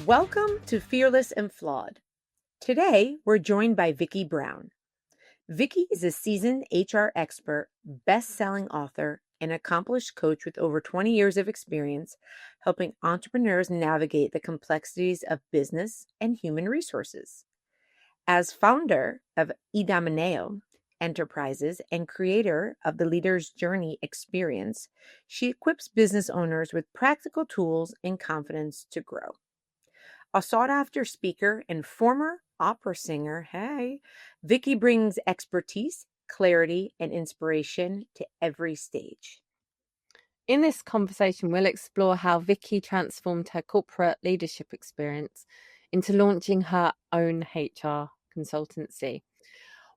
Welcome to Fearless and Flawed. Today, we're joined by Vicky Brown. Vicky is a seasoned HR expert, best-selling author, and accomplished coach with over 20 years of experience helping entrepreneurs navigate the complexities of business and human resources. As founder of Idomeneo Enterprises and creator of the Leader's Journey experience, she equips business owners with practical tools and confidence to grow. A sought-after speaker and former opera singer, Vicky brings expertise, clarity, and inspiration to every stage. In this conversation, we'll explore how Vicky transformed her corporate leadership experience into launching her own HR consultancy,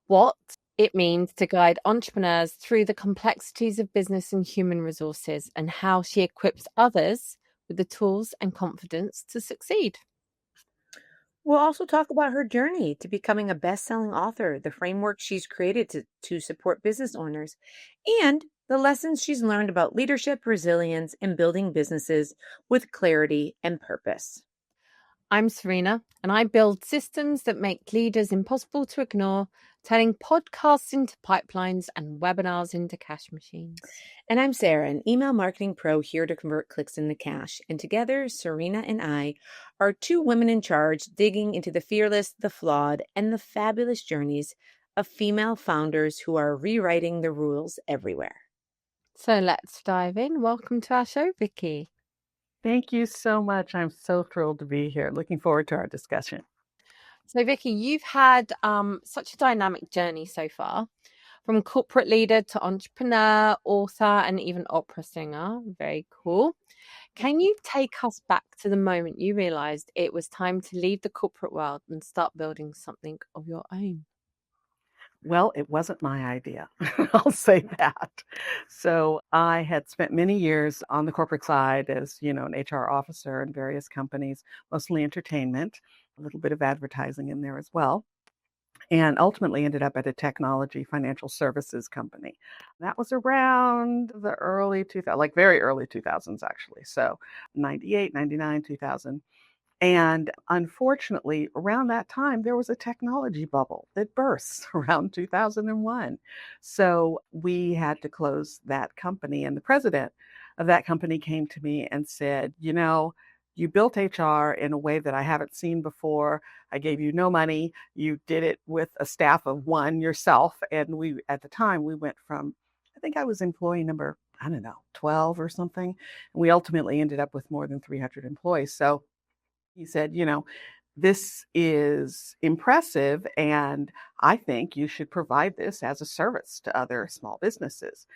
what it means to guide entrepreneurs through the complexities of business and human resources, and how she equips others with the tools and confidence to succeed. We'll also talk about her journey to becoming a best-selling author, the framework she's created to support business owners, and the lessons she's learned about leadership, resilience, and building businesses with clarity and purpose. I'm Serena, and I build systems that make leaders impossible to ignore, turning podcasts into pipelines and webinars into cash machines. And I'm Sarah, an email marketing pro here to convert clicks into cash. And together, Serena and I are two women in charge, digging into the fearless, the flawed, and the fabulous journeys of female founders who are rewriting the rules everywhere. So let's dive in. Welcome to our show, Vicky. Thank you so much. I'm so thrilled to be here. Looking forward to our discussion. So, Vicky, you've had such a dynamic journey so far, from corporate leader to entrepreneur, author, and even opera singer. Very cool. Can you take us back to the moment you realized it was time to leave the corporate world and start building something of your own? Well, it wasn't my idea. I'll say that. So I had spent many years on the corporate side as, an HR officer in various companies, mostly entertainment, a little bit of advertising in there as well, and ultimately ended up at a technology financial services company. That was around the early 2000s, like very early 2000s, actually. So 98, 99, 2000. And unfortunately, around that time, there was a technology bubble that burst around 2001. So we had to close that company. And the president of that company came to me and said, you built HR in a way that I haven't seen before. I gave you no money. You did it with a staff of one yourself. And at the time, we went from, I think I was employee number, 12 or something. And we ultimately ended up with more than 300 employees. So he said, this is impressive, and I think you should provide this as a service to other small businesses.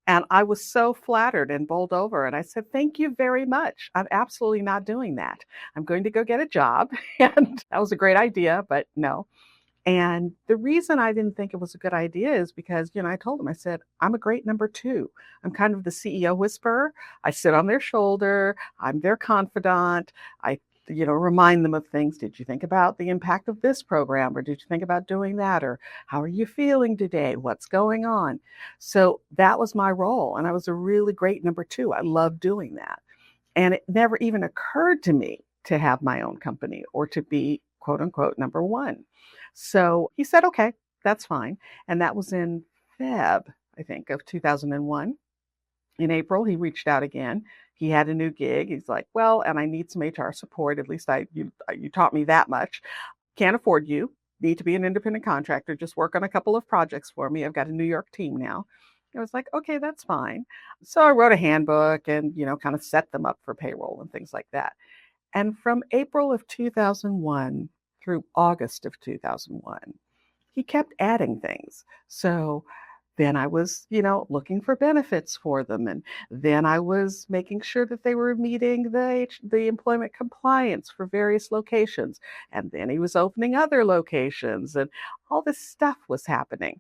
And I was so flattered and bowled over. And I said, thank you very much. I'm absolutely not doing that. I'm going to go get a job. And that was a great idea, but no. And the reason I didn't think it was a good idea is because, I told him, I said, I'm a great number two. I'm kind of the CEO whisperer. I sit on their shoulder. I'm their confidant. I remind them of things. Did you think about the impact of this program? Or did you think about doing that? Or how are you feeling today? What's going on? So that was my role. And I was a really great number two. I loved doing that. And it never even occurred to me to have my own company or to be, quote unquote, number one. So he said, okay, that's fine. And that was in Feb, I think, of 2001. In April, he reached out again. He had a new gig. He's like, well, and I need some HR support. At least you taught me that much. Can't afford you. Need to be an independent contractor. Just work on a couple of projects for me. I've got a New York team now. I was like, okay, that's fine. So I wrote a handbook and, kind of set them up for payroll and things like that. And from April of 2001 through August of 2001, he kept adding things. So then I was, looking for benefits for them. And then I was making sure that they were meeting the employment compliance for various locations. And then he was opening other locations and all this stuff was happening.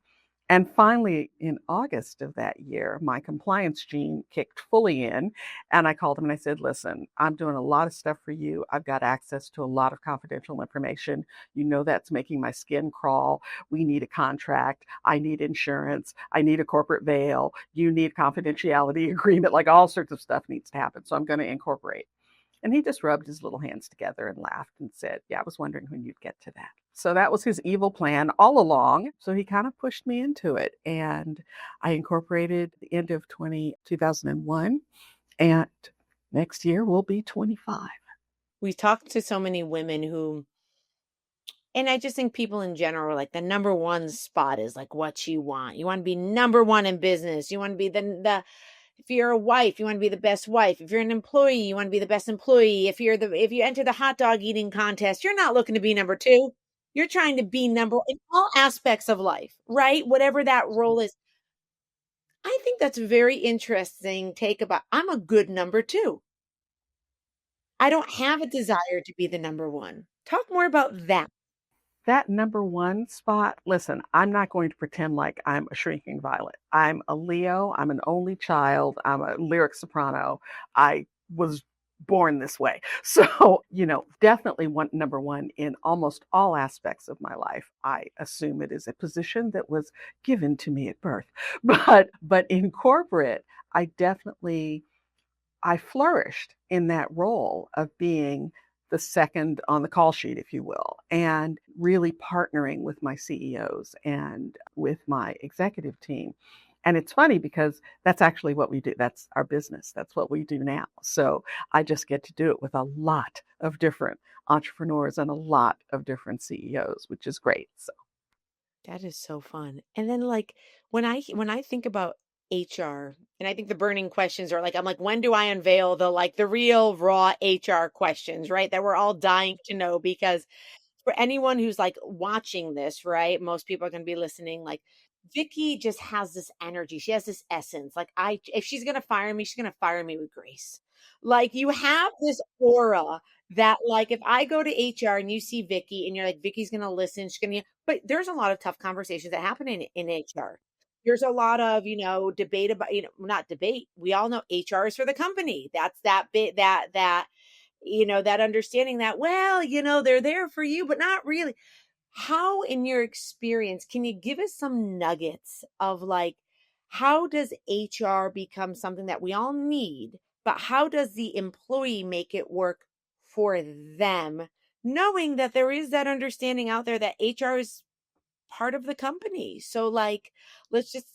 And finally, in August of that year, my compliance gene kicked fully in. And I called him and I said, listen, I'm doing a lot of stuff for you. I've got access to a lot of confidential information. That's making my skin crawl. We need a contract. I need insurance. I need a corporate veil. You need confidentiality agreement. Like all sorts of stuff needs to happen. So I'm going to incorporate. And he just rubbed his little hands together and laughed and said, yeah, I was wondering when you'd get to that. So that was his evil plan all along. So he kind of pushed me into it. And I incorporated the end of 2001. And next year will be 25. We talked to so many women who, and I just think people in general, like the number one spot is like what you want. You want to be number one in business. You want to be if you're a wife, you want to be the best wife. If you're an employee, you want to be the best employee. If you enter the hot dog eating contest, you're not looking to be number two. You're trying to be number in all aspects of life, right? Whatever that role is. I think that's a very interesting take about, I'm a good number two. I don't have a desire to be the number one. Talk more about that. That number one spot, listen, I'm not going to pretend like I'm a shrinking violet. I'm a Leo. I'm an only child. I'm a lyric soprano. I was born this way. So, definitely want number one in almost all aspects of my life. I assume it is a position that was given to me at birth. But in corporate, I flourished in that role of being the second on the call sheet, if you will, and really partnering with my CEOs and with my executive team. And it's funny because that's actually what we do. That's our business. That's what we do now. So I just get to do it with a lot of different entrepreneurs and a lot of different CEOs, which is great. So That is so fun. And then like when I think about HR, and I think the burning questions are like, I'm like, when do I unveil the real raw HR questions, right? That we're all dying to know, because for anyone who's like watching this, right? Most people are going to be listening. Like Vicky just has this energy. She has this essence. Like if she's going to fire me, she's going to fire me with grace. Like you have this aura that like, if I go to HR and you see Vicky and you're like, Vicky's going to listen, she's going to, but there's a lot of tough conversations that happen in HR. There's a lot of, debate about, not debate. We all know HR is for the company. That's that bit that understanding that, well, they're there for you, but not really. How, in your experience, can you give us some nuggets of like, how does HR become something that we all need, but how does the employee make it work for them, knowing that there is that understanding out there that HR is part of the company? So like, let's just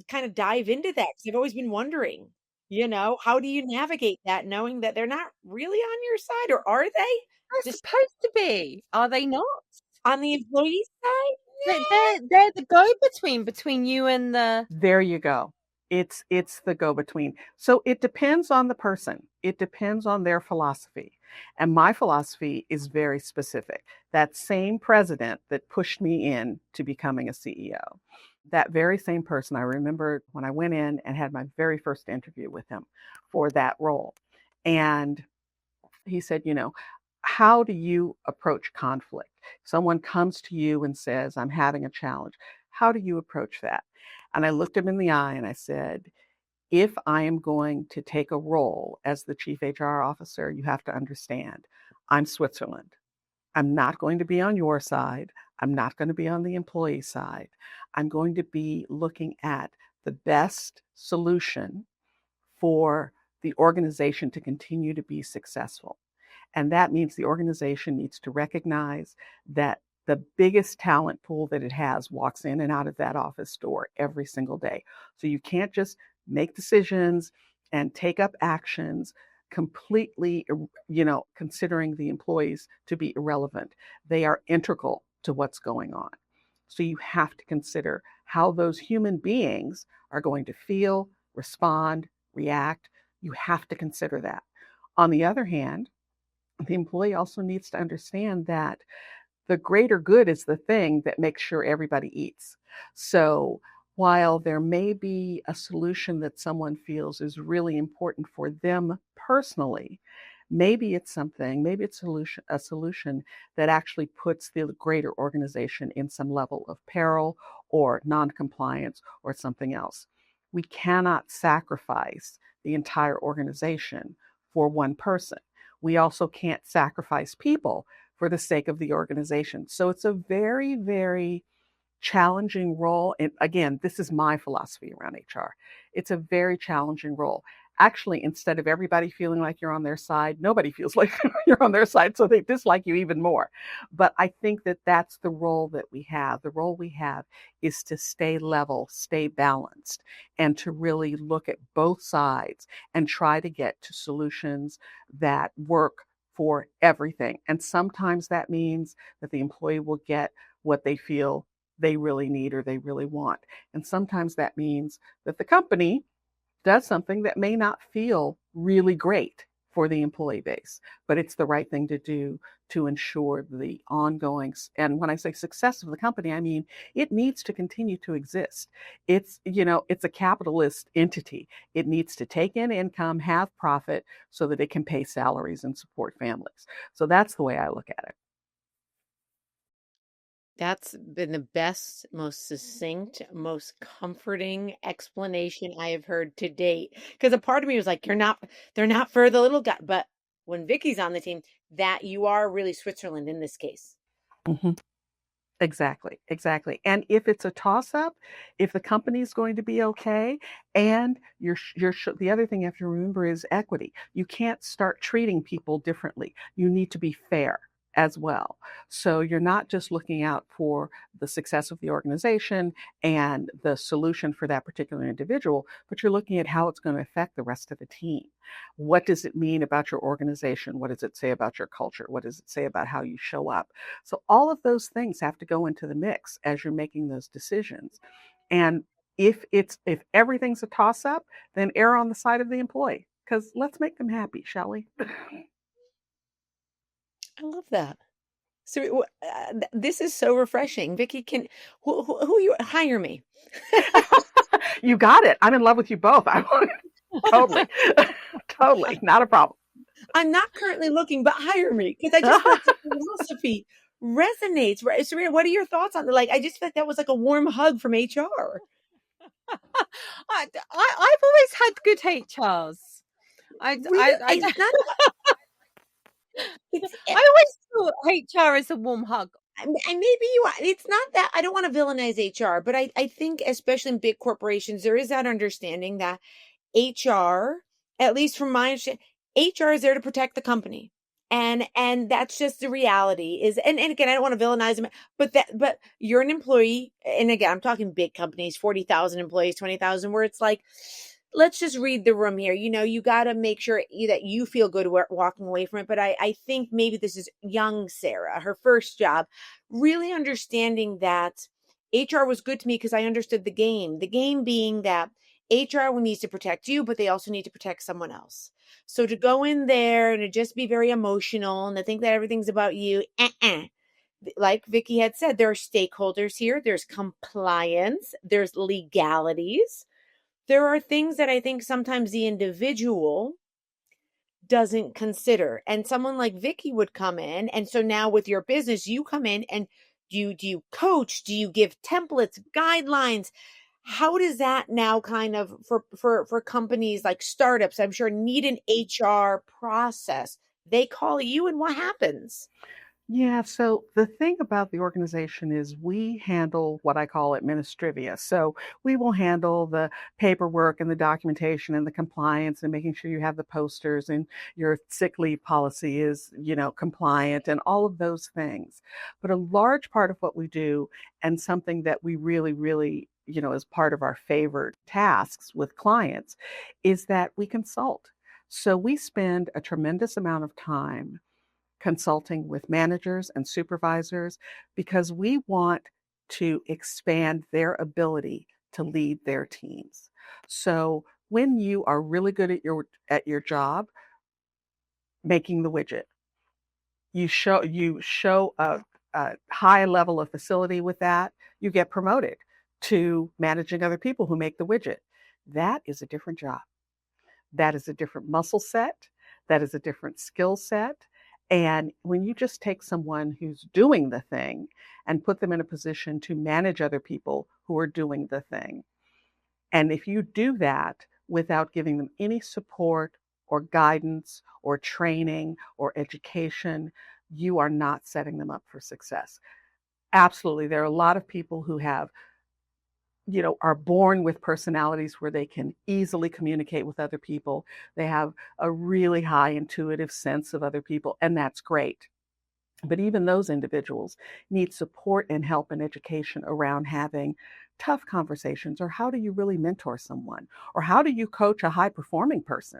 kind of dive into that, because I've always been wondering, how do you navigate that knowing that they're not really on your side, or are they? They're Just supposed to be. Are they not? on the employee side? They're the go-between between you and the... there you go. It's the go-between. So it depends on the person. It depends on their philosophy. And my philosophy is very specific. That same president that pushed me in to becoming a CEO, that very same person, I remember when I went in and had my very first interview with him for that role. And he said, how do you approach conflict? Someone comes to you and says, I'm having a challenge. How do you approach that? And I looked him in the eye and I said, if I am going to take a role as the chief HR officer, you have to understand, I'm Switzerland. I'm not going to be on your side. I'm not going to be on the employee side. I'm going to be looking at the best solution for the organization to continue to be successful. And that means the organization needs to recognize that the biggest talent pool that it has walks in and out of that office door every single day. So you can't just make decisions and take up actions completely, considering the employees to be irrelevant. They are integral to what's going on. So you have to consider how those human beings are going to feel, respond, react. You have to consider that. On the other hand, the employee also needs to understand that the greater good is the thing that makes sure everybody eats. So while there may be a solution that someone feels is really important for them personally, maybe it's a solution that actually puts the greater organization in some level of peril or non-compliance or something else. We cannot sacrifice the entire organization for one person. We also can't sacrifice people for the sake of the organization. So it's a very, very challenging role. And again, this is my philosophy around HR. It's a very challenging role. actually, instead of everybody feeling like you're on their side, nobody feels like you're on their side, so they dislike you even more. But I think that that's the role that we have. The role we have is to stay level, stay balanced, and to really look at both sides and try to get to solutions that work for everything. And sometimes that means that the employee will get what they feel they really need or they really want. And sometimes that means that the company does something that may not feel really great for the employee base, but it's the right thing to do to ensure the ongoing, and when I say success of the company, I mean it needs to continue to exist. It's a capitalist entity. It needs to take in income, have profit so that it can pay salaries and support families. So that's the way I look at it. That's been the best, most succinct, most comforting explanation I have heard to date. Because a part of me was like, they're not for the little guy. But when Vicky's on the team, that you are really Switzerland in this case. Mhm. Exactly, exactly. And if it's a toss up, if the company's going to be okay, and the other thing you have to remember is equity. You can't start treating people differently. You need to be fair as well. So you're not just looking out for the success of the organization and the solution for that particular individual, but you're looking at how it's going to affect the rest of the team. What does it mean about your organization? What does it say about your culture? What does it say about how you show up? So all of those things have to go into the mix as you're making those decisions. And if everything's a toss up, then err on the side of the employee, because let's make them happy, shall we? I love that. So this is so refreshing. Vicky, who you hire me? You got it. I'm in love with you both. Totally, totally, not a problem. I'm not currently looking, but hire me because I just feel like the philosophy resonates. Right, Serena, what are your thoughts on it? Like, I just feel like that was like a warm hug from HR. I've always had good HRs. Really, it's not. It's I always thought HR is a warm hug. and maybe you are. It's not that I don't want to villainize HR, but I think especially in big corporations, there is that understanding that HR, at least from my understanding, HR is there to protect the company. And that's just the reality is, and again, I don't want to villainize them, but you're an employee. And again, I'm talking big companies, 40,000 employees, 20,000, where it's like, let's just read the room here. You got to make sure that you feel good walking away from it. But I think maybe this is young Sarah, her first job, really understanding that HR was good to me because I understood the game being that HR needs to protect you, but they also need to protect someone else. So to go in there and to just be very emotional and to think that everything's about you, like Vicky had said, there are stakeholders here. There's compliance. There's legalities. There are things that I think sometimes the individual doesn't consider. And someone like Vicky would come in. And so now with your business, you come in and do you coach? Do you give templates, guidelines? How does that now kind of for companies like startups, I'm sure need an HR process. They call you and what happens? Yeah, so the thing about the organization is we handle what I call administrivia. So we will handle the paperwork and the documentation and the compliance and making sure you have the posters and your sick leave policy is, compliant and all of those things. But a large part of what we do and something that we really, really, is part of our favorite tasks with clients is that we consult. So we spend a tremendous amount of time consulting with managers and supervisors because we want to expand their ability to lead their teams. So when you are really good at your job making the widget, you show a high level of facility with that, you get promoted to managing other people who make the widget. That is a different job. That is a different muscle set. That is a different skill set. And when you just take someone who's doing the thing and put them in a position to manage other people who are doing the thing, and if you do that without giving them any support or guidance or training or education, you are not setting them up for success. Absolutely. There are a lot of people who have are born with personalities where they can easily communicate with other people. They have a really high intuitive sense of other people, and that's great. But even those individuals need support and help and education around having tough conversations, or how do you really mentor someone, or how do you coach a high performing person?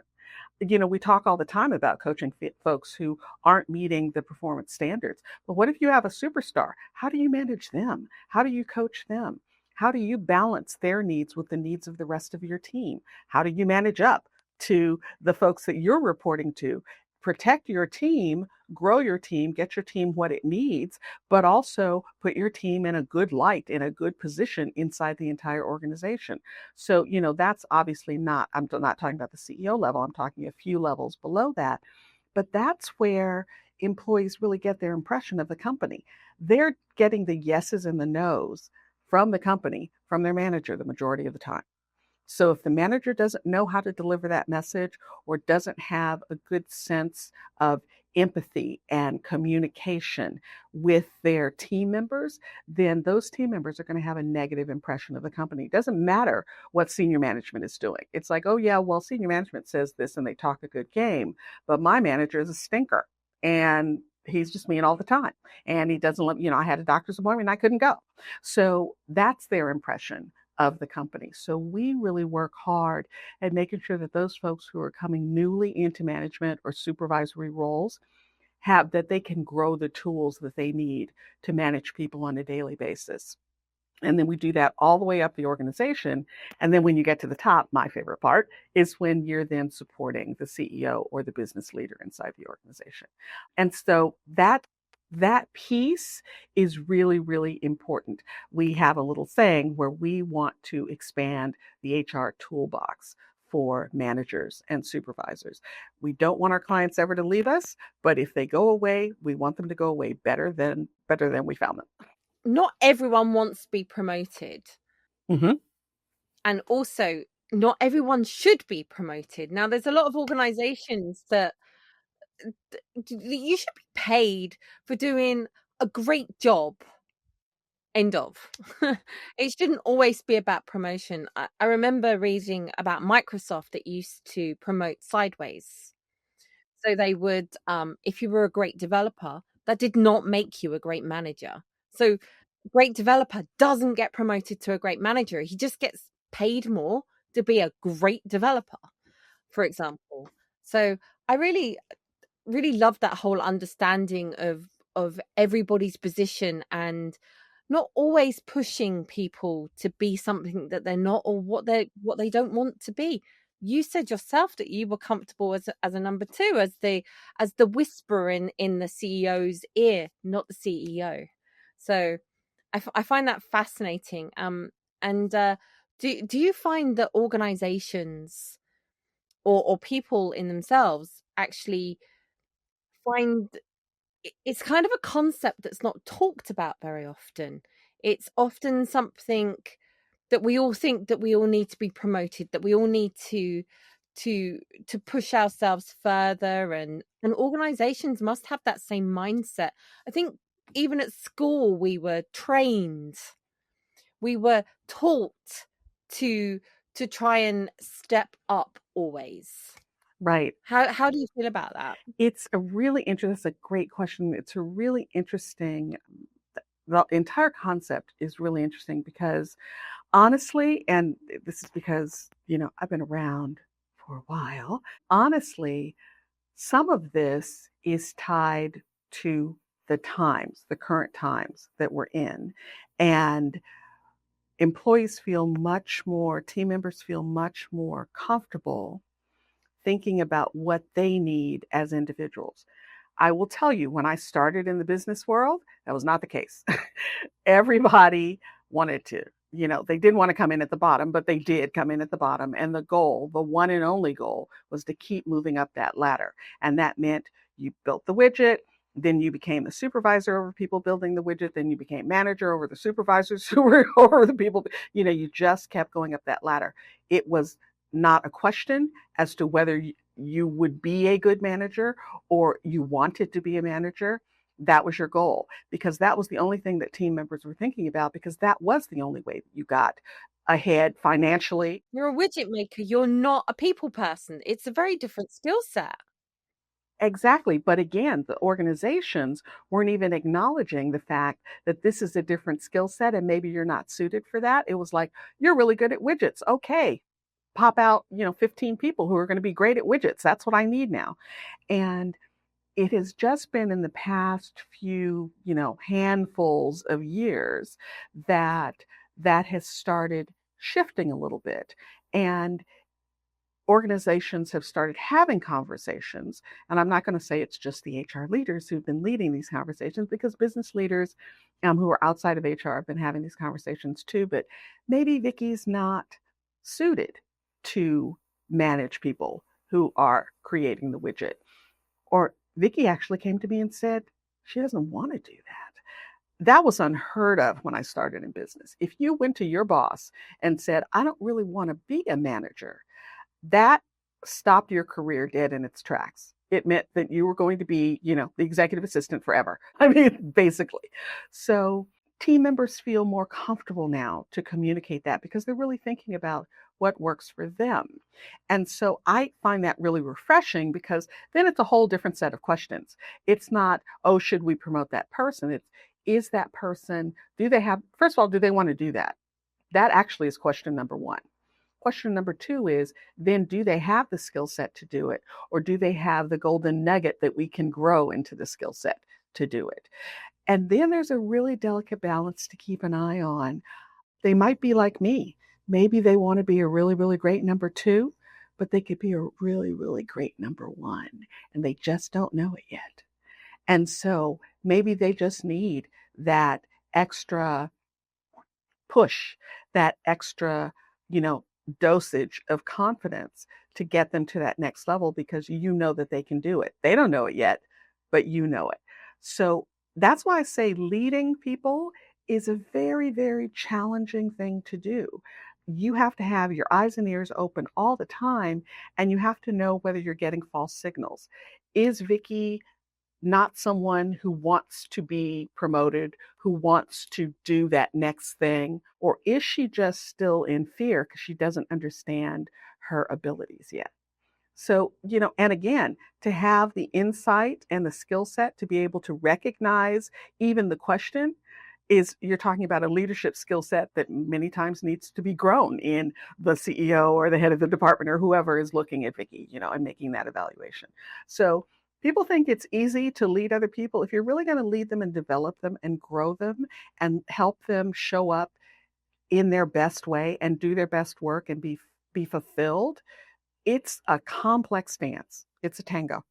We talk all the time about coaching folks who aren't meeting the performance standards. But what if you have a superstar? How do you manage them? How do you coach them? How do you balance their needs with the needs of the rest of your team? How do you manage up to the folks that you're reporting to? Protect your team, grow your team, get your team what it needs, but also put your team in a good light, in a good position inside the entire organization. So, that's obviously I'm not talking about the CEO level, I'm talking a few levels below that. But that's where employees really get their impression of the company. They're getting the yeses and the nos from the company, from their manager, the majority of the time. So if the manager doesn't know how to deliver that message, or doesn't have a good sense of empathy and communication with their team members, then those team members are going to have a negative impression of the company. It doesn't matter what senior management is doing. It's like, oh yeah, well, senior management says this and they talk a good game, but my manager is a stinker and he's just mean all the time. And he doesn't let, I had a doctor's appointment and I couldn't go. So that's their impression of the company. So we really work hard at making sure that those folks who are coming newly into management or supervisory roles have that they can grow the tools that they need to manage people on a daily basis. And then we do that all the way up the organization. And then when you get to the top, my favorite part is when you're then supporting the CEO or the business leader inside the organization. And so that piece is really, really important. We have a little thing where we want to expand the HR toolbox for managers and supervisors. We don't want our clients ever to leave us, but if they go away, we want them to go away better than we found them. Not everyone wants to be promoted. Mm-hmm. And also, not everyone should be promoted. Now, there's a lot of organizations that you should be paid for doing a great job. End of. It shouldn't always be about promotion. I remember reading about Microsoft that used to promote sideways. So they would, if you were a great developer, that did not make you a great manager. So great developer doesn't get promoted to a great manager. He just gets paid more to be a great developer, for example. So I really, really love that whole understanding of everybody's position, and not always pushing people to be something that they're not, or what they don't want to be. You said yourself that you were comfortable as a number two, as the whisperer in the CEO's ear, not the CEO. So I find that fascinating. And do you find that organizations or people in themselves actually find it's kind of a concept that's not talked about very often? It's often something that we all think that we all need to be promoted, that we all need to push ourselves further, and organizations must have that same mindset. I think even at school we were trained, we were taught to try and step up always. Right. How do you feel about that? It's a really interesting, that's a great question. It's a really interesting, the entire concept is really interesting because honestly, and this is because, I've been around for a while, honestly, some of this is tied to the times, the current times that we're in. And team members feel much more comfortable thinking about what they need as individuals. I will tell you, when I started in the business world, that was not the case. Everybody wanted to, they didn't want to come in at the bottom, but they did come in at the bottom. And the goal, the one and only goal, was to keep moving up that ladder. And that meant you built the widget, then you became the supervisor over people building the widget, then you became manager over the supervisors who were over the people. You just kept going up that ladder. It was not a question as to whether you would be a good manager or you wanted to be a manager. that was your goal, because that was the only thing that team members were thinking about, because that was the only way that you got ahead financially. You're a widget maker. You're not a people person. It's a very different skill set. Exactly. But again, the organizations weren't even acknowledging the fact that this is a different skill set and maybe you're not suited for that. It was like, you're really good at widgets. Okay, pop out, 15 people who are going to be great at widgets. That's what I need now. And it has just been in the past few, handfuls of years that that has started shifting a little bit. And organizations have started having conversations. And I'm not going to say it's just the HR leaders who've been leading these conversations, because business leaders who are outside of HR have been having these conversations too. But maybe Vicky's not suited to manage people who are creating the widget. Or Vicky actually came to me and said she doesn't want to do that. That was unheard of when I started in business. If you went to your boss and said, I don't really want to be a manager, that stopped your career dead in its tracks. It meant that you were going to be, the executive assistant forever. I mean, basically. So team members feel more comfortable now to communicate that, because they're really thinking about what works for them. And so I find that really refreshing, because then it's a whole different set of questions. It's not, oh, should we promote that person? It's, is that person, first of all, do they want to do that? That actually is question number one. Question number two is, then do they have the skill set to do it? Or do they have the golden nugget that we can grow into the skill set to do it? And then there's a really delicate balance to keep an eye on. They might be like me. Maybe they want to be a really, really great number two, but they could be a really, really great number one, and they just don't know it yet. And so maybe they just need that extra push, that extra, dosage of confidence to get them to that next level, because you know that they can do it. They don't know it yet, but you know it. So that's why I say leading people is a very, very challenging thing to do. You have to have your eyes and ears open all the time, and you have to know whether you're getting false signals. Is Vicky not someone who wants to be promoted, who wants to do that next thing? Or is she just still in fear because she doesn't understand her abilities yet? So, and again, to have the insight and the skill set to be able to recognize even the question, you're talking about a leadership skill set that many times needs to be grown in the CEO or the head of the department or whoever is looking at Vicky, and making that evaluation. So people think it's easy to lead other people. If you're really going to lead them and develop them and grow them and help them show up in their best way and do their best work and be fulfilled, it's a complex dance. It's a tango.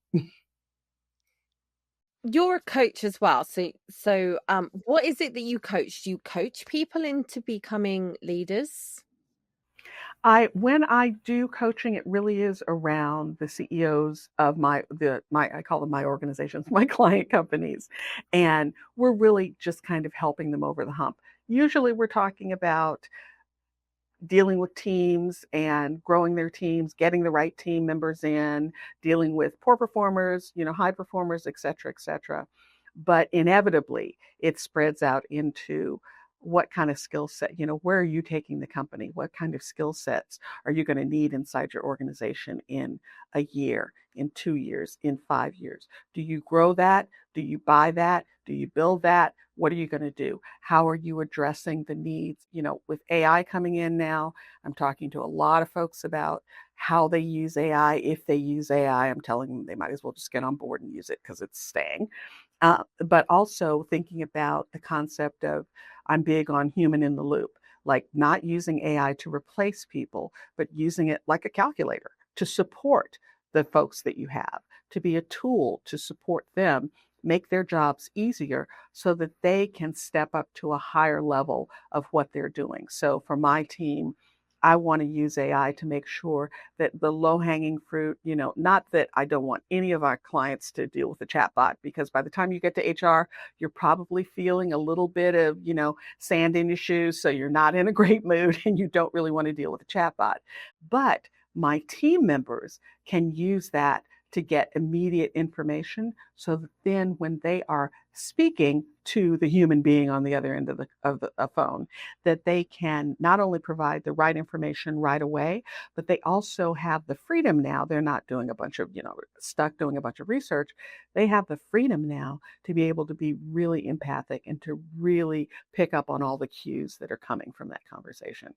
You're a coach as well. So what is it that you coach? Do you coach people into becoming leaders? When I do coaching, it really is around the CEOs of I call them my organizations, my client companies. And we're really just kind of helping them over the hump. Usually we're talking about dealing with teams and growing their teams, getting the right team members in, dealing with poor performers, high performers, et cetera, et cetera. But inevitably, it spreads out into what kind of skill set, where are you taking the company? What kind of skill sets are you going to need inside your organization in a year, in 2 years, in 5 years? Do you grow that? Do you buy that? Do you build that? What are you going to do? How are you addressing the needs? With AI coming in now, I'm talking to a lot of folks about how they use AI. If they use AI, I'm telling them they might as well just get on board and use it because it's staying. But also thinking about the concept of, I'm big on human in the loop, like not using AI to replace people, but using it like a calculator to support the folks that you have, to be a tool to support them, make their jobs easier so that they can step up to a higher level of what they're doing. So for my team, I want to use AI to make sure that the low-hanging fruit, not that I don't want any of our clients to deal with a chatbot, because by the time you get to HR, you're probably feeling a little bit of, sand in your shoes. So you're not in a great mood and you don't really want to deal with a chatbot. But my team members can use that to get immediate information, so that then when they are speaking to the human being on the other end of a phone, that they can not only provide the right information right away, but they also have the freedom now. They're not doing a bunch of, stuck doing a bunch of research. They have the freedom now to be able to be really empathic and to really pick up on all the cues that are coming from that conversation.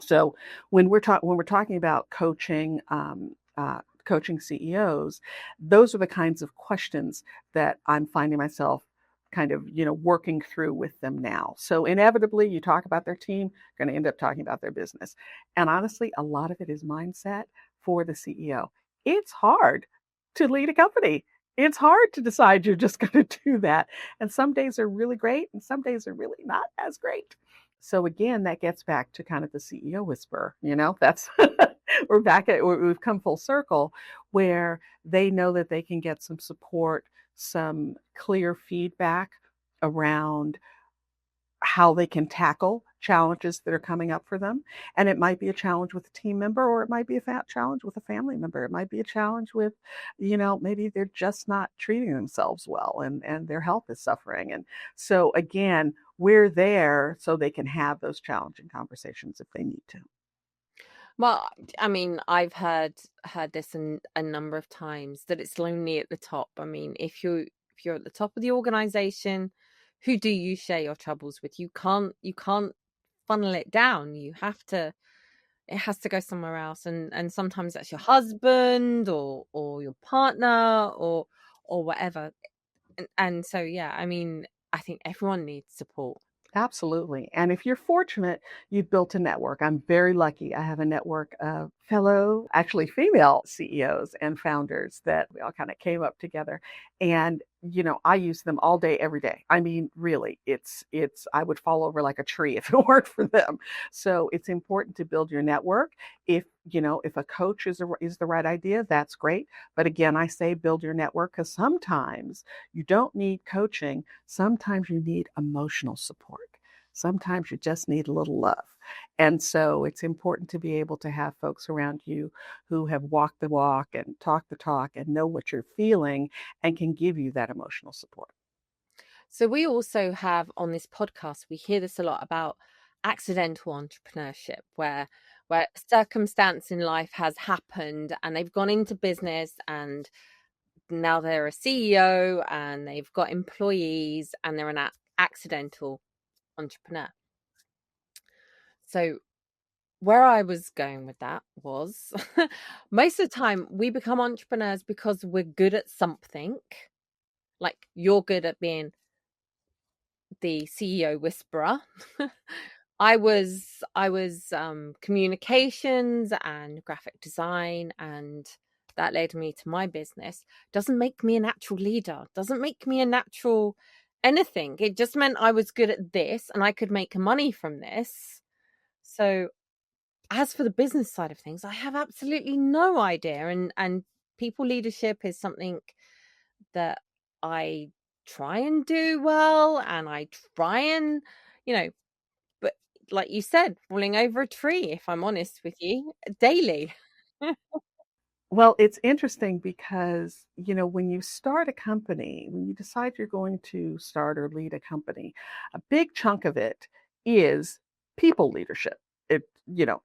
So when we're talking about coaching, coaching CEOs, those are the kinds of questions that I'm finding myself kind of, working through with them now. So inevitably, you talk about their team, you're going to end up talking about their business. And honestly, a lot of it is mindset for the CEO. It's hard to lead a company. It's hard to decide you're just going to do that. And some days are really great, and some days are really not as great. So again, that gets back to kind of the CEO whisper, that's we've come full circle, where they know that they can get some support, some clear feedback around how they can tackle challenges that are coming up for them. And it might be a challenge with a team member, or it might be a challenge with a family member. It might be a challenge with, maybe they're just not treating themselves well, and their health is suffering. And so again, we're there so they can have those challenging conversations if they need to. Well, I mean, I've heard this a number of times, that it's lonely at the top. I mean, if you're at the top of the organization, who do you share your troubles with? You can't funnel it down. It has to go somewhere else. And sometimes that's your husband or your partner or whatever. And so, yeah, I mean, I think everyone needs support. Absolutely. And if you're fortunate, you've built a network. I'm very lucky. I have a network of fellow, actually female CEOs and founders that we all kind of came up together. And, I use them all day, every day. I mean, really, I would fall over like a tree if it weren't for them. So it's important to build your network. If a coach is the right idea, that's great. But again, I say build your network, because sometimes you don't need coaching. Sometimes you need emotional support. Sometimes you just need a little love. And so it's important to be able to have folks around you who have walked the walk and talked the talk and know what you're feeling and can give you that emotional support. So we also have on this podcast, we hear this a lot about accidental entrepreneurship, where circumstance in life has happened and they've gone into business, and now they're a CEO and they've got employees and they're an accidental entrepreneur. So where I was going with that was most of the time we become entrepreneurs because we're good at something. Like, you're good at being the CEO whisperer. I was communications and graphic design, and that led me to my business. Doesn't make me a natural leader, doesn't make me a natural anything. It just meant I was good at this and I could make money from this. So as for the business side of things, I have absolutely no idea. And people leadership is something that I try and do well, and I try and, but like you said, falling over a tree, if I'm honest with you, daily. Well, it's interesting because, when you start a company, when you decide you're going to start or lead a company, a big chunk of it is people leadership.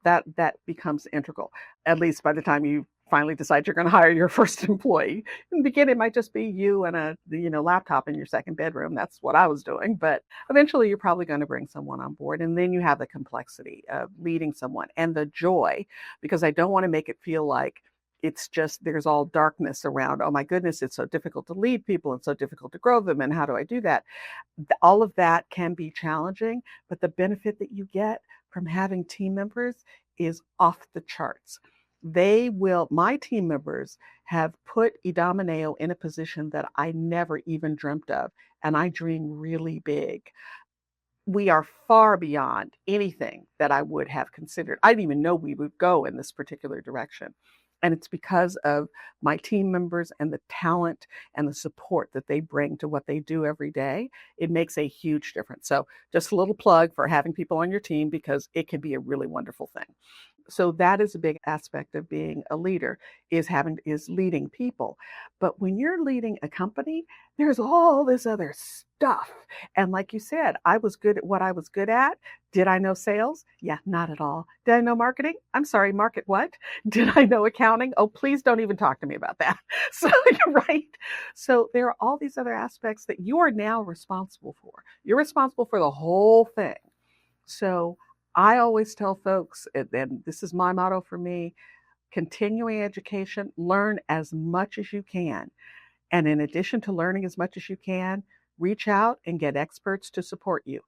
That becomes integral, at least by the time you finally decide you're going to hire your first employee. In the beginning, it might just be you and a, laptop in your second bedroom. That's what I was doing. But eventually you're probably going to bring someone on board. And then you have the complexity of leading someone and the joy, because I don't want to make it feel like it's just there's all darkness around. Oh my goodness, it's so difficult to lead people and so difficult to grow them. And how do I do that? All of that can be challenging, but the benefit that you get from having team members is off the charts. My team members have put Idomeneo in a position that I never even dreamt of. And I dream really big. We are far beyond anything that I would have considered. I didn't even know we would go in this particular direction. And it's because of my team members and the talent and the support that they bring to what they do every day. It makes a huge difference. So just a little plug for having people on your team, because it can be a really wonderful thing. So that is a big aspect of being a leader, is leading people. But when you're leading a company, there's all this other stuff. And like you said, I was good at what I was good at. Did I know sales? Yeah, not at all. Did I know marketing? I'm sorry, market what? Did I know accounting? Oh, please don't even talk to me about that. So you're right. So there are all these other aspects that you are now responsible for. You're responsible for the whole thing. So I always tell folks, and this is my motto for me, continuing education, learn as much as you can. And in addition to learning as much as you can, reach out and get experts to support you.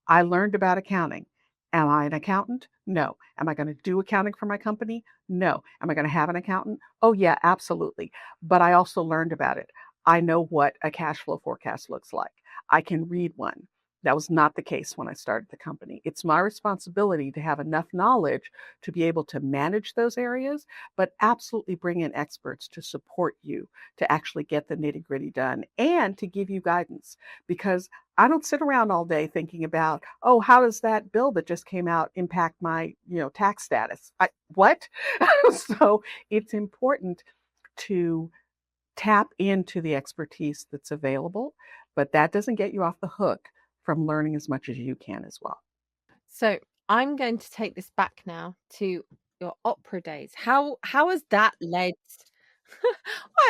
I learned about accounting. Am I an accountant? No. Am I going to do accounting for my company? No. Am I going to have an accountant? Oh, yeah, absolutely. But I also learned about it. I know what a cash flow forecast looks like. I can read one. That was not the case when I started the company. It's my responsibility to have enough knowledge to be able to manage those areas, but absolutely bring in experts to support you to actually get the nitty gritty done and to give you guidance. Because I don't sit around all day thinking about, oh, how does that bill that just came out impact my, tax status? What? So it's important to tap into the expertise that's available, but that doesn't get you off the hook from learning as much as you can as well. So I'm going to take this back now to your opera days. How has that led?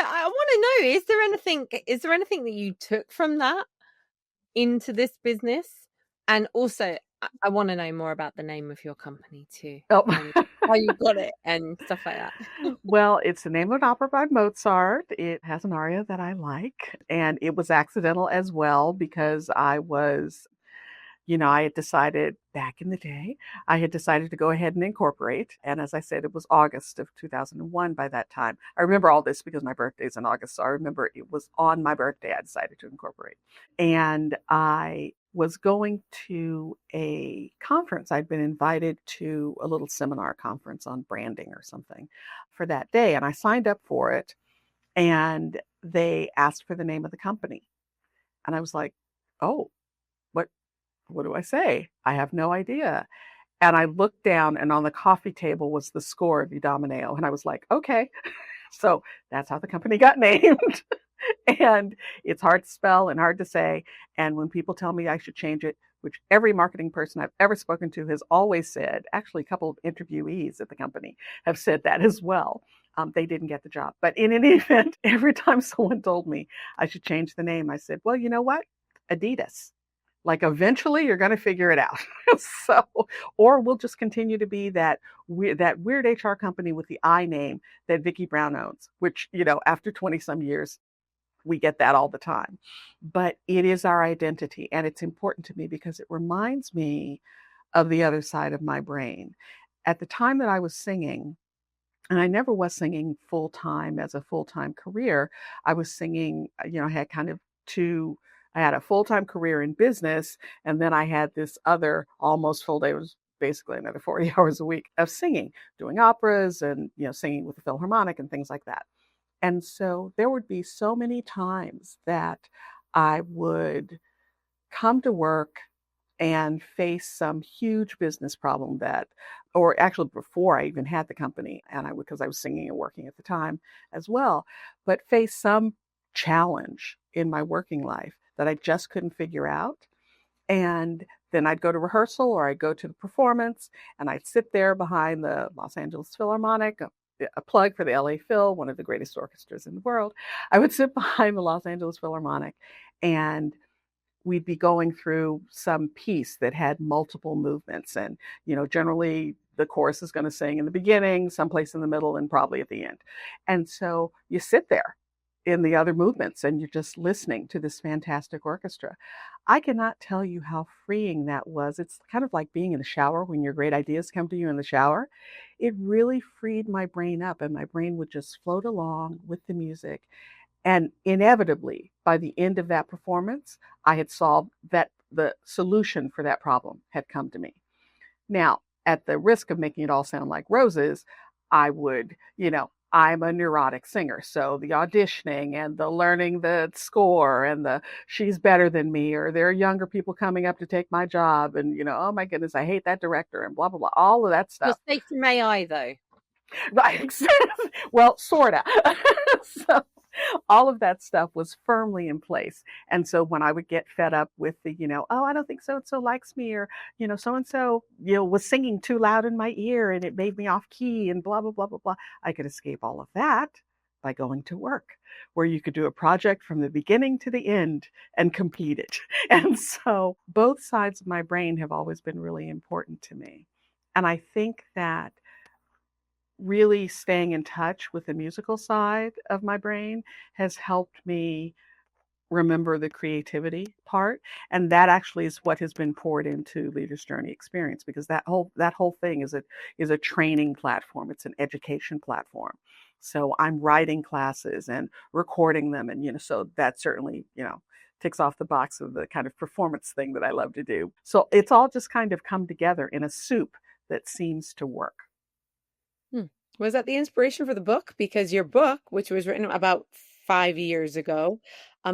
I want to know, is there anything that you took from that into this business? And also I want to know more about the name of your company too. Oh. And how you got it and stuff like that. Well, it's the name of an opera by Mozart. It has an aria that I like, and it was accidental as well because I had decided back in the day, I had decided to go ahead and incorporate. And as I said, it was August of 2001 by that time. I remember all this because my birthday is in August. So I remember it was on my birthday I decided to incorporate. And I was going to a conference. I'd been invited to a little seminar conference on branding or something for that day. And I signed up for it. And they asked for the name of the company. And I was like, oh, what do I say? I have no idea. And I looked down, and on the coffee table was the score of Idomeneo. And I was like, okay. So that's how the company got named. And it's hard to spell and hard to say. And when people tell me I should change it, which every marketing person I've ever spoken to has always said, actually a couple of interviewees at the company have said that as well. They didn't get the job. But in any event, every time someone told me I should change the name, I said, well, you know what? Adidas. Like eventually you're going to figure it out. So, or we'll just continue to be that weird HR company with the I name that Vicky Brown owns, which, after 20 some years, we get that all the time. But it is our identity. And it's important to me because it reminds me of the other side of my brain. At the time that I was singing, and I never was singing full time as a full-time career, I was singing, I had kind of I had a full-time career in business, and then I had this other almost full day. It was basically another 40 hours a week of singing, doing operas and, singing with the Philharmonic and things like that. And so there would be so many times that I would come to work and face some huge business problem or actually before I even had the company, and because I was singing and working at the time as well, but face some challenge in my working life that I just couldn't figure out. And then I'd go to rehearsal or I'd go to the performance, and I'd sit there behind the Los Angeles Philharmonic, a plug for the LA Phil, one of the greatest orchestras in the world. I would sit behind the Los Angeles Philharmonic, and we'd be going through some piece that had multiple movements. And, generally the chorus is going to sing in the beginning, someplace in the middle, and probably at the end. And so you sit there in the other movements and you're just listening to this fantastic orchestra. I cannot tell you how freeing that was. It's kind of like being in the shower when your great ideas come to you in the shower. It really freed my brain up, and my brain would just float along with the music. And inevitably, by the end of that performance, I had solved that. The solution for that problem had come to me. Now, at the risk of making it all sound like roses, I would, I'm a neurotic singer. So the auditioning and the learning the score and the she's better than me, or there are younger people coming up to take my job. And, oh my goodness, I hate that director and blah, blah, blah, all of that You're stuff. safe from AI, though. Right. Well, sort of. So all of that stuff was firmly in place. And so when I would get fed up with the, oh, I don't think so and so likes me, or, so and so, was singing too loud in my ear and it made me off key and blah, blah, blah, blah, blah. I could escape all of that by going to work, where you could do a project from the beginning to the end and complete it. And so both sides of my brain have always been really important to me. And I think that really staying in touch with the musical side of my brain has helped me remember the creativity part, and that actually is what has been poured into Leader's Journey Experience, because that whole thing is a training platform. It's an education platform. So I'm writing classes and recording them, and so that certainly ticks off the box of the kind of performance thing that I love to do. So it's all just kind of come together in a soup that seems to work. Was that the inspiration for the book? Because your book, which was written about 5 years ago,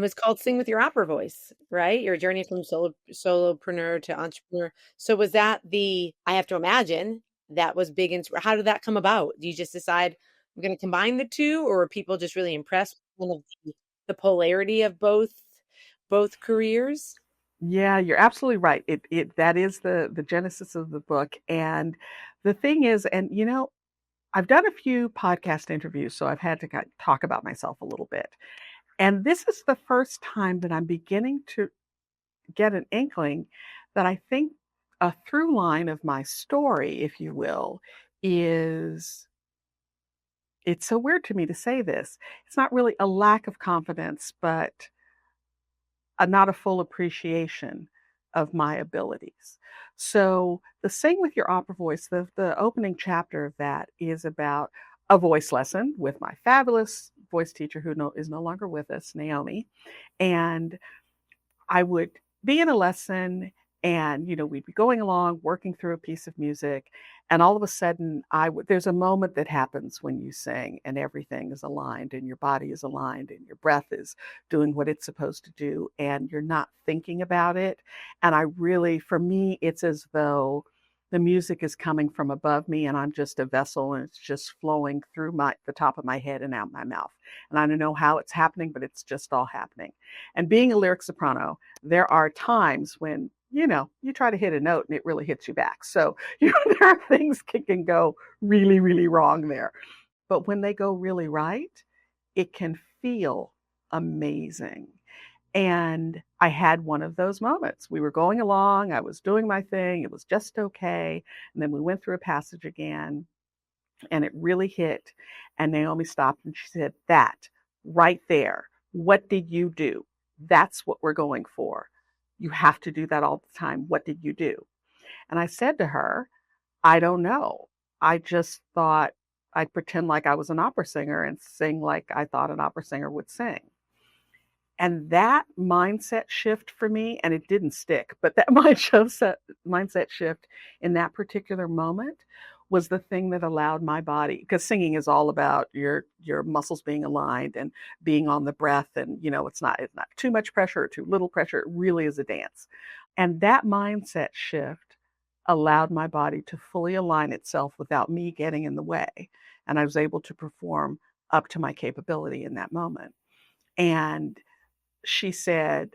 is called Sing with Your Opera Voice, right? Your journey from solopreneur to entrepreneur. So was that I have to imagine that was big. How did that come about? Do you just decide I'm going to combine the two, or were people just really impressed with kind of the polarity of both careers? Yeah, you're absolutely right. That is the genesis of the book. And the thing is, and I've done a few podcast interviews, so I've had to talk about myself a little bit. And this is the first time that I'm beginning to get an inkling that I think a through line of my story, if you will, is, it's so weird to me to say this. It's not really a lack of confidence, but not a full appreciation of my abilities. So the Sing with Your Opera Voice, the opening chapter of that is about a voice lesson with my fabulous voice teacher who is no longer with us, Naomi. And I would be in a lesson and, we'd be going along, working through a piece of music. And all of a sudden there's a moment that happens when you sing and everything is aligned and your body is aligned and your breath is doing what it's supposed to do. And you're not thinking about it. And for me, it's as though the music is coming from above me and I'm just a vessel and it's just flowing through the top of my head and out my mouth. And I don't know how it's happening, but it's just all happening. And being a lyric soprano, there are times when, you try to hit a note and it really hits you back. So, there are things can go really, really wrong there. But when they go really right, it can feel amazing. And I had one of those moments. We were going along, I was doing my thing, it was just okay. And then we went through a passage again and it really hit. And Naomi stopped and she said, "That right there, what did you do? That's what we're going for. You have to do that all the time. What did you do?" And I said to her, "I don't know. I just thought I'd pretend like I was an opera singer and sing like I thought an opera singer would sing." And that mindset shift for me, and it didn't stick, but that mindset shift in that particular moment was the thing that allowed my body, because singing is all about your muscles being aligned and being on the breath, and it's not too much pressure or too little pressure. It really is a dance. And that mindset shift allowed my body to fully align itself without me getting in the way. And I was able to perform up to my capability in that moment. And she said,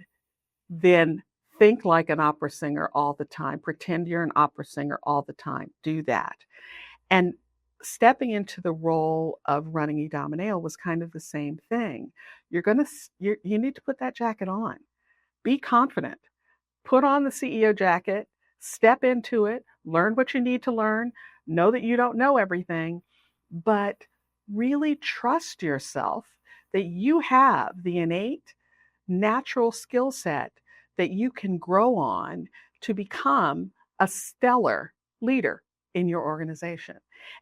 "Then think like an opera singer all the time. Pretend you're an opera singer all the time. Do that." And stepping into the role of running Idomeneo was kind of the same thing. You need to put that jacket on. Be confident. Put on the CEO jacket, step into it, learn what you need to learn, know that you don't know everything, but really trust yourself that you have the innate natural skill set that you can grow on to become a stellar leader in your organization.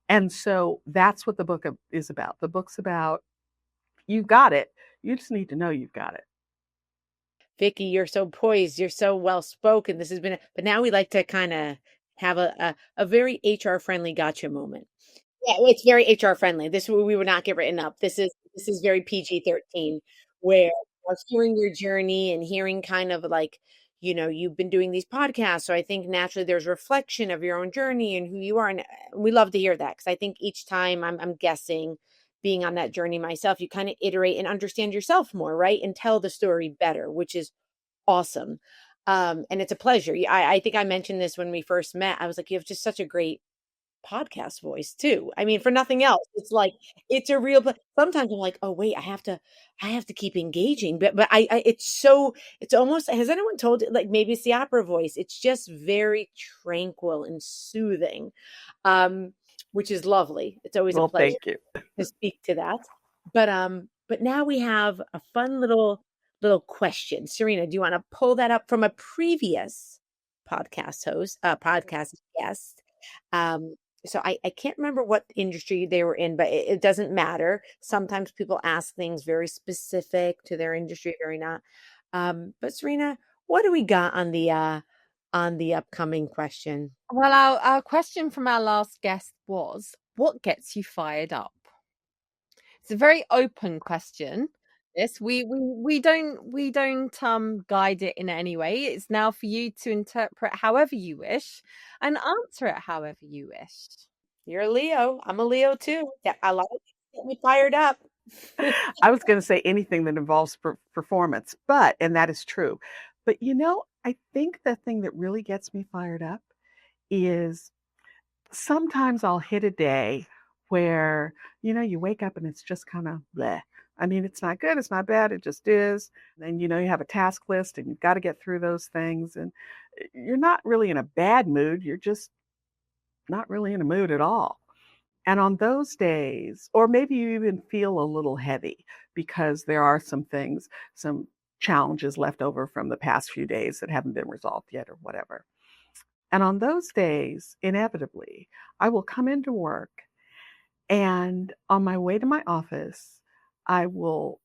And so that's what the book is about. The book's about, you've got it. You just need to know you've got it. Vicky, you're so poised. You're so well spoken. This has been, but now we like to kind of have a very HR friendly gotcha moment. Yeah, well, it's very HR friendly. This we would not get written up. This is very PG-13, where I was hearing your journey and hearing kind of like, you've been doing these podcasts. So I think naturally there's reflection of your own journey and who you are. And we love to hear that because I think each time I'm guessing being on that journey myself, you kind of iterate and understand yourself more, right? And tell the story better, which is awesome. And it's a pleasure. I think I mentioned this when we first met. I was like, you have just such a great podcast voice too. I mean, for nothing else, it's like it's a real. Sometimes I'm like, oh wait, I have to keep engaging. But it's almost. Has anyone told it? Like maybe it's the opera voice. It's just very tranquil and soothing, um, which is lovely. It's always a Well, pleasure thank you. to speak to that. But now we have a fun little question. Serena, do you want to pull that up from a previous podcast guest? Um, so I can't remember what industry they were in, but it doesn't matter. Sometimes people ask things very specific to their industry, very not. But Serena, what do we got on the upcoming question? Well, our question from our last guest was, what gets you fired up? It's a very open question. Yes, we don't guide it in any way. It's now for you to interpret however you wish and answer it however you wish. You're a Leo. I'm a Leo too. Yeah, a lot of things get me fired up. I was going to say anything that involves performance, and that is true. But I think the thing that really gets me fired up is sometimes I'll hit a day where, you wake up and it's just kind of bleh. I mean, it's not good, it's not bad, it just is. And, you have a task list and you've got to get through those things. And you're not really in a bad mood, you're just not really in a mood at all. And on those days, or maybe you even feel a little heavy because there are some things, some challenges left over from the past few days that haven't been resolved yet or whatever. And on those days, inevitably, I will come into work and on my way to my office, I will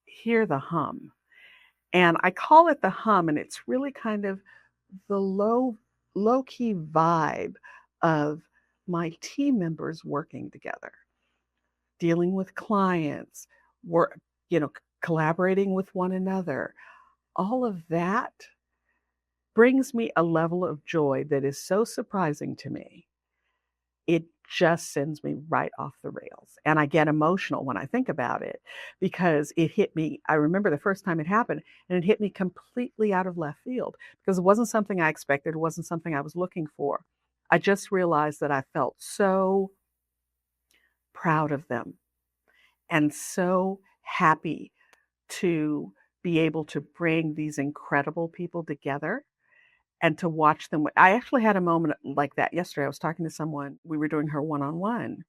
hear the hum. And I call it the hum, and it's really kind of the low key vibe of my team members working together, dealing with clients, work, collaborating with one another. All of that brings me a level of joy that is so surprising to me. It just sends me right off the rails. And I get emotional when I think about it because it hit me. I remember the first time it happened and it hit me completely out of left field because it wasn't something I expected. It wasn't something I was looking for. I just realized that I felt so proud of them and so happy to be able to bring these incredible people together and to watch them. I actually had a moment like that yesterday. I was talking to someone, we were doing her one-on-one,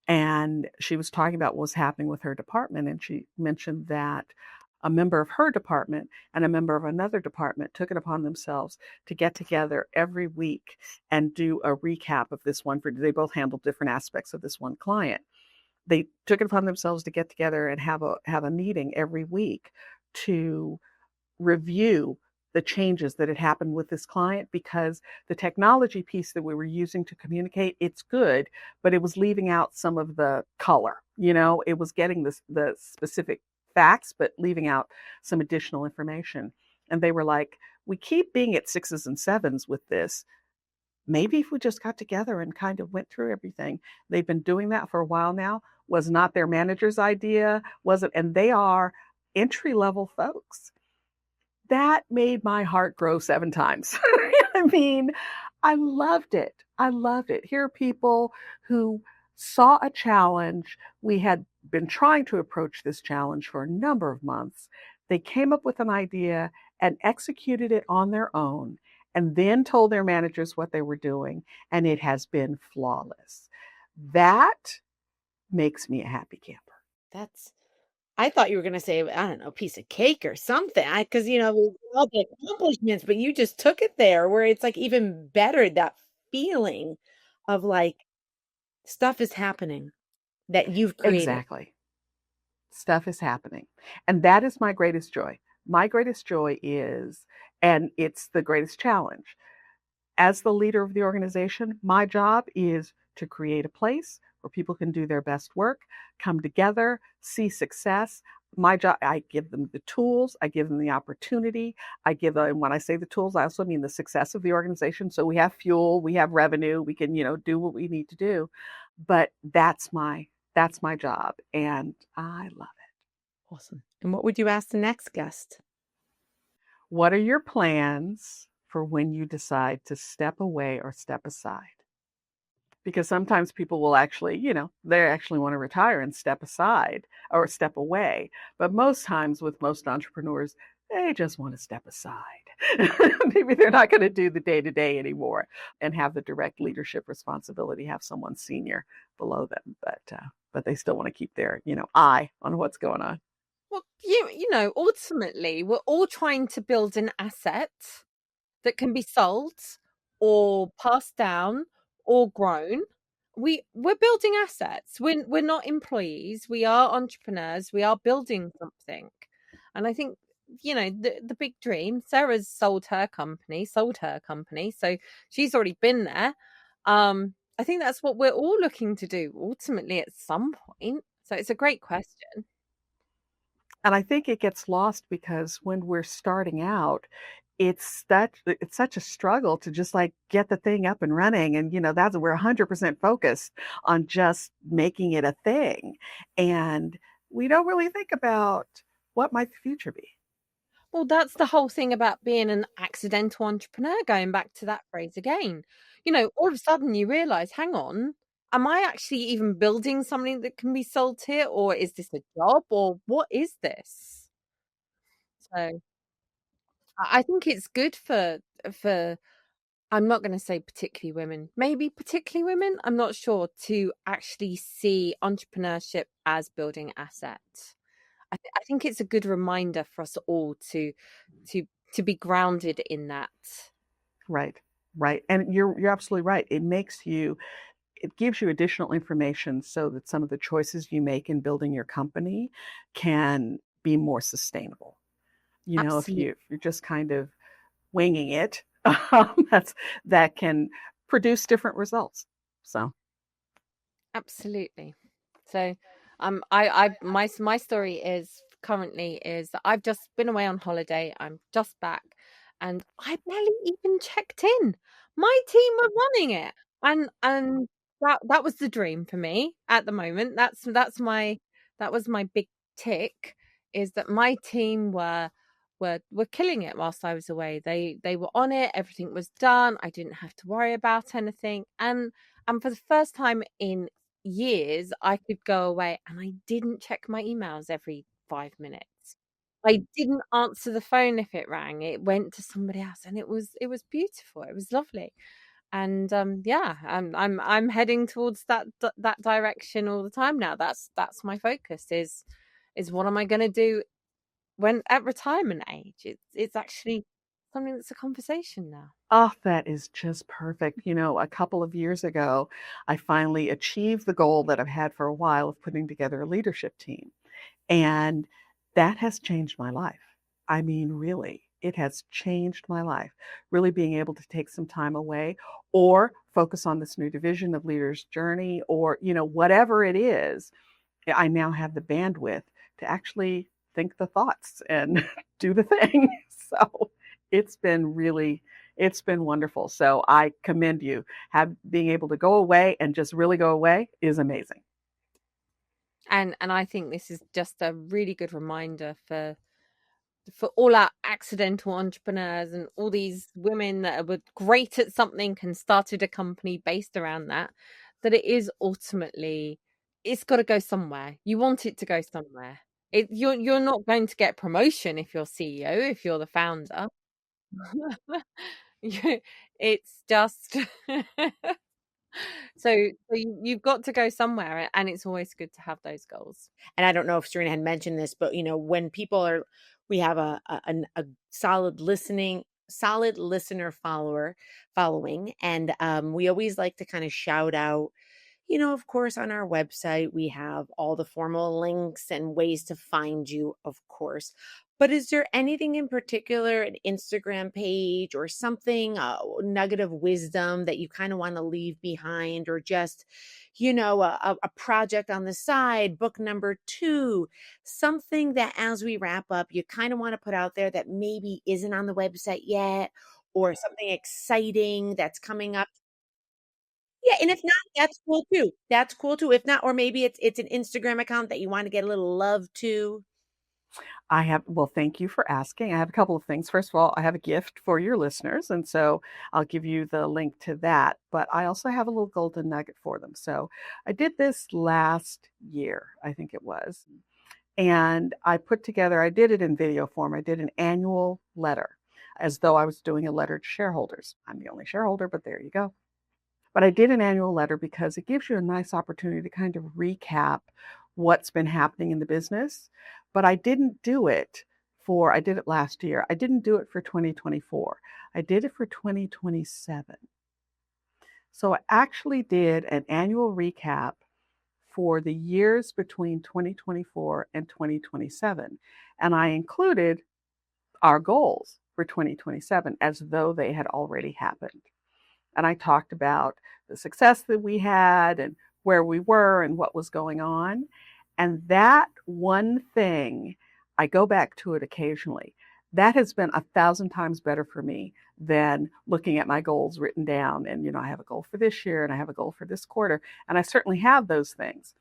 and she was talking about what was happening with her department. And she mentioned that a member of her department and a member of another department took it upon themselves to get together every week and do a recap of this one. They both handled different aspects of this one client. They took it upon themselves to get together and have a meeting every week to review the changes that had happened with this client, because the technology piece that we were using to communicate, it's good, but it was leaving out some of the color. It was getting the specific facts, but leaving out some additional information. And they were like, we keep being at 6s and 7s with this. Maybe if we just got together and kind of went through everything. They've been doing that for a while now. Was not their manager's idea, was it? And they are entry-level folks. That made my heart grow 7 times. I mean, I loved it. I loved it. Here are people who saw a challenge. We had been trying to approach this challenge for a number of months. They came up with an idea and executed it on their own, and then told their managers what they were doing, and it has been flawless. That makes me a happy camper. I thought you were going to say, I don't know, a piece of cake or something. Because, all the accomplishments, but you just took it there where it's like even better, that feeling of like stuff is happening that you've created. Exactly. Stuff is happening. And that is my greatest joy. My greatest joy is, and it's the greatest challenge. As the leader of the organization, my job is to create a place where people can do their best work, come together, see success. My job, I give them the tools, I give them the opportunity, I give them, and when I say the tools, I also mean the success of the organization. So we have fuel, we have revenue, we can, do what we need to do. But that's my job, and I love it. Awesome. And what would you ask the next guest? What are your plans for when you decide to step away or step aside? Because sometimes people will actually, they actually want to retire and step aside or step away. But most times with most entrepreneurs, they just want to step aside. Maybe they're not going to do the day-to-day anymore and have the direct leadership responsibility, have someone senior below them. But they still want to keep their, eye on what's going on. Well, ultimately, we're all trying to build an asset that can be sold or passed down or grown. We're building assets. We're not employees. We are entrepreneurs. We are building something. And I think, the big dream, Sarah's sold her company. So she's already been there. I think that's what we're all looking to do ultimately at some point. So it's a great question. And I think it gets lost because when we're starting out, it's such a struggle to just like get the thing up and running. And, that's we're 100% focused on just making it a thing. And we don't really think about what might the future be. Well, that's the whole thing about being an accidental entrepreneur, going back to that phrase again. All of a sudden you realize, hang on, am I actually even building something that can be sold here? Or is this a job? Or what is this? So I think it's good for I'm not going to say particularly women, maybe particularly women, I'm not sure, to actually see entrepreneurship as building assets. I think it's a good reminder for us all to be grounded in that. Right. And you're absolutely right. It gives you additional information so that some of the choices you make in building your company can be more sustainable. If Absolutely. you're just kind of winging it, that can produce different results. So Absolutely. So my story is currently is that I've just been away on holiday. I'm just back and I barely even checked in. My team were running it. And that was the dream for me at the moment. That was my big tick, is that my team were killing it whilst I was away. They were on it, everything was done. I didn't have to worry about anything. And for the first time in years, I could go away and I didn't check my emails every 5 minutes. I didn't answer the phone if it rang. It went to somebody else, and it was beautiful. It was lovely. And I'm heading towards that direction all the time now. That's my focus is what am I going to do when at retirement age? It's actually something that's a conversation now. Oh, that is just perfect. A couple of years ago, I finally achieved the goal that I've had for a while of putting together a leadership team. And that has changed my life. I mean, really, it has changed my life. Really being able to take some time away or focus on this new division of Leader's Journey or, whatever it is, I now have the bandwidth to actually think the thoughts and do the thing. So it's been wonderful. So I commend you. Being able to go away and just really go away is amazing. And I think this is just a really good reminder for all our accidental entrepreneurs and all these women that were great at something and started a company based around that it is ultimately, it's got to go somewhere. You want it to go somewhere. You're not going to get promotion if you're CEO, if you're the founder. It's just so you've got to go somewhere, and it's always good to have those goals. And I don't know if Serena had mentioned this, but when people we have a solid listener following, and we always like to kind of shout out, of course, on our website, we have all the formal links and ways to find you, of course. But is there anything in particular, an Instagram page or something, a nugget of wisdom that you kind of want to leave behind, or just, a project on the side, book number two, something that as we wrap up, you kind of want to put out there that maybe isn't on the website yet, or something exciting that's coming up? Yeah, and if not, that's cool too. That's cool too. If not, or maybe it's an Instagram account that you want to get a little love to. Well, thank you for asking. I have a couple of things. First of all, I have a gift for your listeners, and so I'll give you the link to that. But I also have a little golden nugget for them. So I did this last year, I think it was. And I did it in video form. I did an annual letter as though I was doing a letter to shareholders. I'm the only shareholder, but there you go. But I did an annual letter because it gives you a nice opportunity to kind of recap what's been happening in the business. But I did it last year. I didn't do it for 2024. I did it for 2027. So I actually did an annual recap for the years between 2024 and 2027. And I included our goals for 2027 as though they had already happened. And I talked about the success that we had and where we were and what was going on. And that one thing, I go back to it occasionally. That has been 1,000 times better for me than looking at my goals written down. And, I have a goal for this year and I have a goal for this quarter. And I certainly have those things.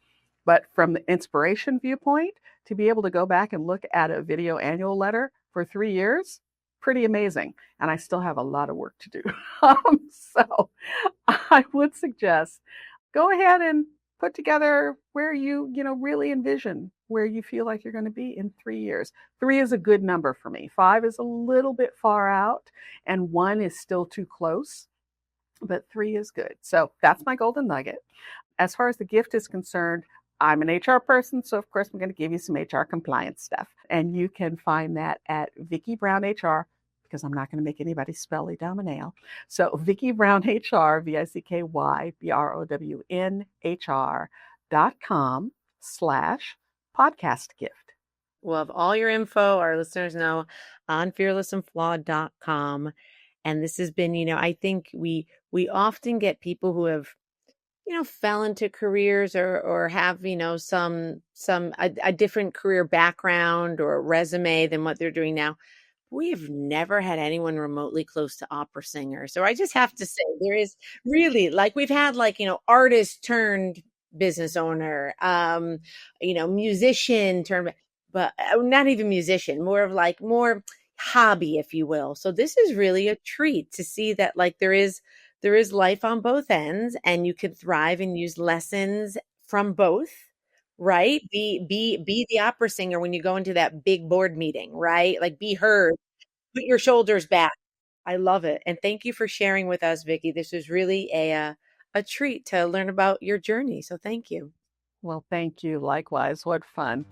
But from the inspiration viewpoint, to be able to go back and look at a video annual letter for 3 years, pretty amazing. And I still have a lot of work to do. So I would suggest go ahead and put together where you really envision where you feel like you're going to be in 3 years. 3 is a good number for me. 5 is a little bit far out, and 1 is still too close, but 3 is good. So that's my golden nugget. As far as the gift is concerned, I'm an HR person, so of course I'm going to give you some HR compliance stuff. And you can find that at Vicky Brown HR, because I'm not going to make anybody spell Idomeneo. So Vicky Brown HR, VickyBrownHR.com/podcast gift. We'll have all your info, our listeners know, on fearlessandflawed.com. And this has been, I think we often get people who have, fell into careers or have, a different career background or resume than what they're doing now. We've never had anyone remotely close to opera singer. So I just have to say, there is really, we've had artist turned business owner, musician turned, but not even musician, more of more hobby, if you will. So this is really a treat to see that there is life on both ends, and you could thrive and use lessons from both. Right? Be the opera singer when you go into that big board meeting, right? Be heard, put your shoulders back. I love it. And thank you for sharing with us, Vicky. This was really a treat to learn about your journey. So thank you. Well, thank you. Likewise. What fun.